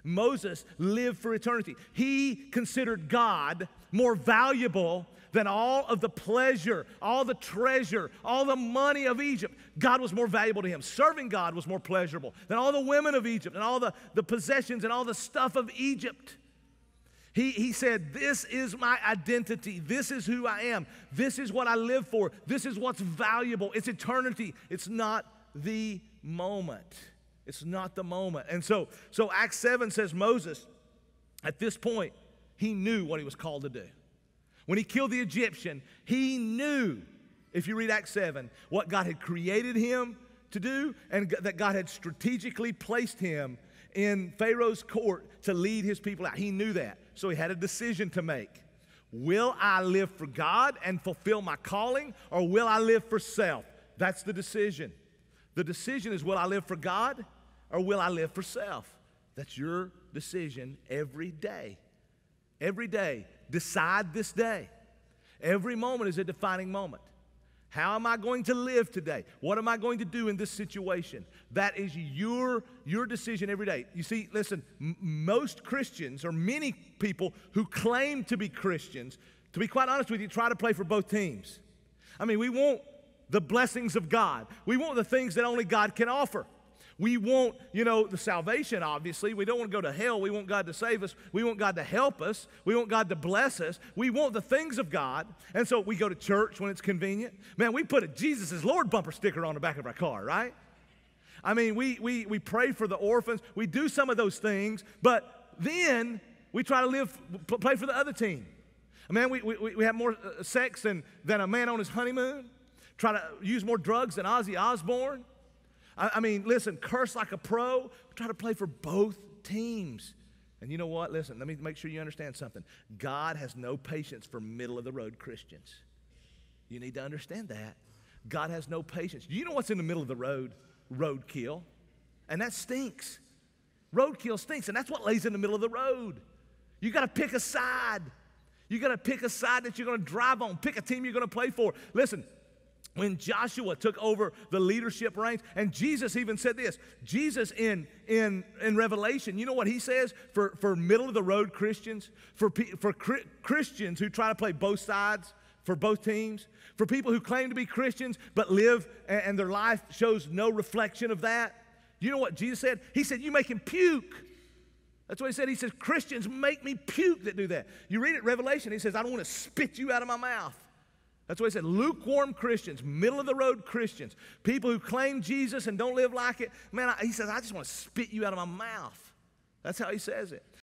Moses lived for eternity. He considered God more valuable than all of the pleasure, all the treasure, all the money of Egypt. God was more valuable to him. Serving God was more pleasurable than all the women of Egypt and all the possessions and all the stuff of Egypt. He said, this is my identity. This is who I am. This is what I live for. This is what's valuable. It's eternity. It's not the moment. It's not the moment. And so Acts 7 says Moses, at this point, he knew what he was called to do. When he killed the Egyptian, he knew, if you read Acts 7, what God had created him to do and that God had strategically placed him in Pharaoh's court to lead his people out. He knew that. So he had a decision to make. Will I live for God and fulfill my calling, or will I live for self? That's the decision. The decision is, will I live for God or will I live for self? That's your decision every day. Every day. Decide this day. Every moment is a defining moment. How am I going to live today? What am I going to do in this situation? That is your decision every day. You see, listen, most Christians, or many people who claim to be Christians, to be quite honest with you, try to play for both teams. I mean, we want the blessings of God. We want the things that only God can offer. We want, the salvation, obviously. We don't want to go to hell. We want God to save us. We want God to help us. We want God to bless us. We want the things of God. And so we go to church when it's convenient. Man, we put a Jesus is Lord bumper sticker on the back of our car, right? I mean, we pray for the orphans. We do some of those things, but then we try to play for the other team. Man, we have more sex than a man on his honeymoon. Try to use more drugs than Ozzy Osbourne. I mean, listen, curse like a pro. Try to play for both teams. And you know what? Listen, let me make sure you understand something. God has no patience for middle-of-the-road Christians. You need to understand that. God has no patience. You know what's in the middle of the road? Roadkill. And that stinks. Roadkill stinks, and that's what lays in the middle of the road. You got to pick a side. You got to pick a side that you're going to drive on. Pick a team you're going to play for. Listen. When Joshua took over the leadership reins, and Jesus even said this, Jesus in Revelation, you know what he says for middle-of-the-road Christians, for Christians who try to play both sides, for both teams, for people who claim to be Christians but live and their life shows no reflection of that. You know what Jesus said? He said, you make him puke. That's what he said. He says, Christians make me puke that do that. You read it, Revelation, he says, I don't want to spit you out of my mouth. That's what he said. Lukewarm Christians, middle-of-the-road Christians, people who claim Jesus and don't live like it. Man, he says, I just want to spit you out of my mouth. That's how he says it.